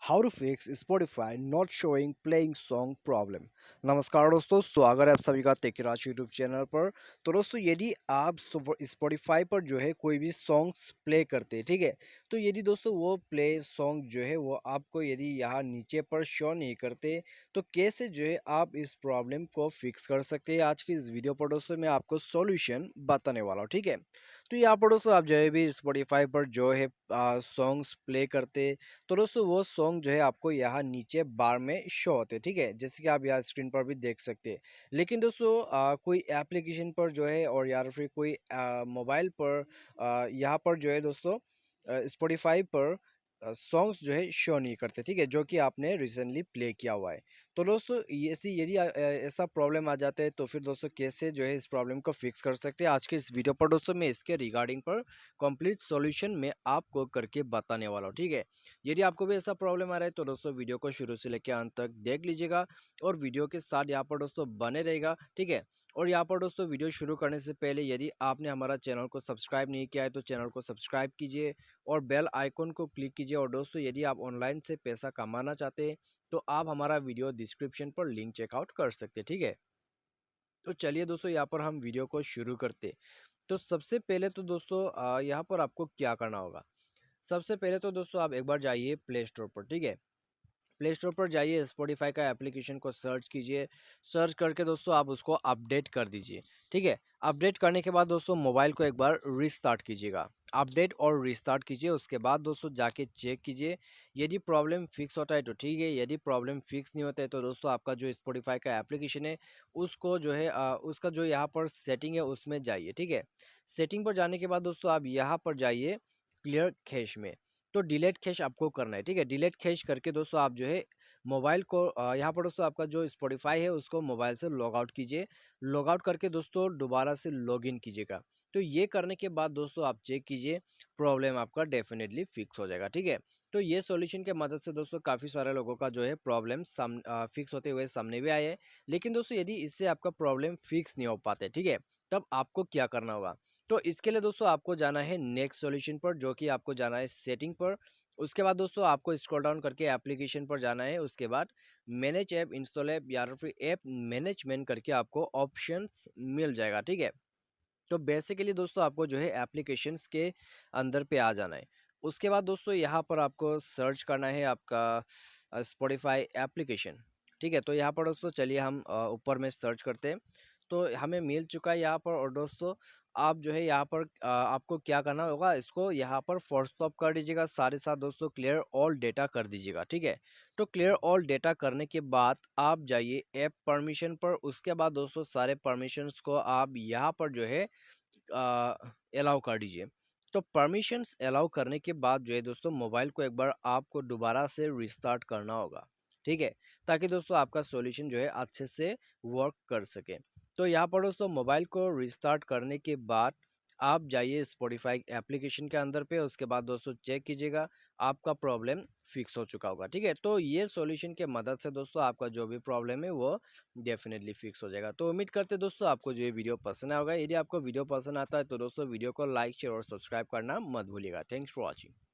How to fix Spotify not showing playing song problem. नमस्कार दोस्तों, स्वागत है आप सभी का टेकराज यूट्यूब चैनल पर। तो दोस्तों, यदि आप स्पॉटिफाई पर जो है कोई भी सॉन्ग्स प्ले करते हैं, ठीक है, तो यदि दोस्तों वो प्ले सॉन्ग जो है वो आपको यदि यहाँ नीचे पर शो नहीं करते, तो कैसे जो है आप इस प्रॉब्लम को फिक्स कर सकते हैं। आज की इस वीडियो पर दोस्तों मैं आपको सॉल्यूशन बताने वाला हूँ, ठीक है। तो यहाँ पर दोस्तों आप जो है भी स्पॉटिफाई पर जो है सॉन्ग्स प्ले करते, तो दोस्तों वो सॉन्ग जो है आपको यहाँ नीचे बार में शो होते हैं, ठीक है, जैसे कि आप यहाँ स्क्रीन पर भी देख सकते हैं। लेकिन दोस्तों कोई एप्लीकेशन पर जो है और या फिर कोई मोबाइल पर यहाँ पर जो है दोस्तों स्पॉटिफाई पर सॉन्ग्स जो है शो नहीं करते, ठीक है, जो कि आपने रिसेंटली प्ले किया हुआ है। तो दोस्तों ऐसी यदि ऐसा प्रॉब्लम आ जाता है, तो फिर दोस्तों कैसे जो है इस प्रॉब्लम को फिक्स कर सकते हैं। आज के इस वीडियो पर दोस्तों मैं इसके रिगार्डिंग पर कंप्लीट सॉल्यूशन में आपको करके बताने वाला हूँ, ठीक है। यदि आपको भी ऐसा प्रॉब्लम आ रहा है, तो दोस्तों वीडियो को शुरू से लेकर अंत तक देख लीजिएगा और वीडियो के साथ यहाँ पर दोस्तों बने रहेगा, ठीक है। और यहाँ पर दोस्तों वीडियो शुरू करने से पहले यदि आपने हमारा चैनल को सब्सक्राइब नहीं किया है, तो चैनल को सब्सक्राइब कीजिए और बेल आइकन को क्लिक कीजिए। और दोस्तों यदि आप ऑनलाइन से पैसा कमाना चाहते हैं, तो आप हमारा वीडियो डिस्क्रिप्शन पर लिंक चेकआउट कर सकते हैं, ठीक है। तो चलिए दोस्तों यहाँ पर हम वीडियो को शुरू करते। तो सबसे पहले तो दोस्तों यहाँ पर आपको क्या करना होगा। सबसे पहले तो दोस्तों आप एक बार जाइए प्ले स्टोर पर, ठीक है। प्ले स्टोर पर जाइए, स्पॉटिफाई का एप्लीकेशन को सर्च कीजिए। सर्च करके दोस्तों आप उसको अपडेट कर दीजिए, ठीक है। अपडेट करने के बाद दोस्तों मोबाइल को एक बार रीस्टार्ट कीजिएगा। अपडेट और रीस्टार्ट कीजिए, उसके बाद दोस्तों जाके चेक कीजिए। यदि प्रॉब्लम फिक्स होता है तो ठीक है, यदि प्रॉब्लम फिक्स नहीं होता है तो दोस्तों आपका जो स्पॉटिफाई का एप्लीकेशन है उसको जो है उसका जो यहाँ पर सेटिंग है उसमें जाइए, ठीक है। सेटिंग पर जाने के बाद दोस्तों आप यहाँ पर जाइए क्लियर कैश में। तो डिलीट कैश आपको करना है, ठीक है। डिलीट कैश करके दोस्तों आप जो है मोबाइल को यहाँ पर दोस्तों आपका जो स्पॉटिफाई है उसको मोबाइल से लॉग आउट कीजिए। लॉग आउट करके दोस्तों दोबारा से लॉग इन कीजिएगा। तो ये करने के बाद दोस्तों आप चेक कीजिए, प्रॉब्लम आपका डेफिनेटली फिक्स हो जाएगा, ठीक है। तो ये सॉल्यूशन के मदद से दोस्तों काफ़ी सारे लोगों का जो है प्रॉब्लम फिक्स होते हुए सामने भी आए हैं। लेकिन दोस्तों यदि इससे आपका प्रॉब्लम फिक्स नहीं हो पाते, ठीक है, तब आपको क्या करना होगा। तो इसके लिए दोस्तों आपको जाना है नेक्स्ट सॉल्यूशन पर, जो कि आपको जाना है सेटिंग पर। उसके बाद दोस्तों आपको स्क्रॉल डाउन करके एप्लीकेशन पर जाना है। उसके बाद मैनेज ऐप, इंस्टॉल ऐप या फिर ऐप मैनेजमेंट करके आपको ऑप्शंस मिल जाएगा, ठीक है। तो बेसिकली दोस्तों आपको जो है एप्लीकेशंस के अंदर पे आ जाना है। उसके बाद दोस्तों यहाँ पर आपको सर्च करना है आपका स्पॉटिफाई एप्लीकेशन, ठीक है। तो यहाँ पर दोस्तों चलिए हम ऊपर में सर्च करते हैं। तो हमें मिल चुका है यहाँ पर। और दोस्तों आप जो है यहाँ पर आपको क्या करना होगा, इसको यहाँ पर फोर्स स्टॉप कर दीजिएगा, साथ ही साथ दोस्तों क्लियर ऑल डेटा कर दीजिएगा, ठीक है। तो क्लियर ऑल डेटा करने के बाद आप जाइए ऐप परमिशन पर। उसके बाद दोस्तों सारे परमिशंस को आप यहाँ पर जो है अलाउ कर दीजिए। तो परमिशंस अलाउ करने के बाद जो है दोस्तों मोबाइल को एक बार आपको दोबारा से रिस्टार्ट करना होगा, ठीक है, ताकि दोस्तों आपका सॉल्यूशन जो है अच्छे से वर्क कर सके। तो यहाँ पर दोस्तों मोबाइल को रिस्टार्ट करने के बाद आप जाइए स्पॉटिफाई एप्लीकेशन के अंदर पे। उसके बाद दोस्तों चेक कीजिएगा, आपका प्रॉब्लम फिक्स हो चुका होगा, ठीक है। तो ये सॉल्यूशन के मदद से दोस्तों आपका जो भी प्रॉब्लम है वो डेफिनेटली फिक्स हो जाएगा। तो उम्मीद करते हैं दोस्तों आपको जो ये वीडियो पसंद आया होगा। यदि आपको वीडियो पसंद आता है तो दोस्तों वीडियो को लाइक शेयर और सब्सक्राइब करना मत भूलिएगा। Thanks for watching.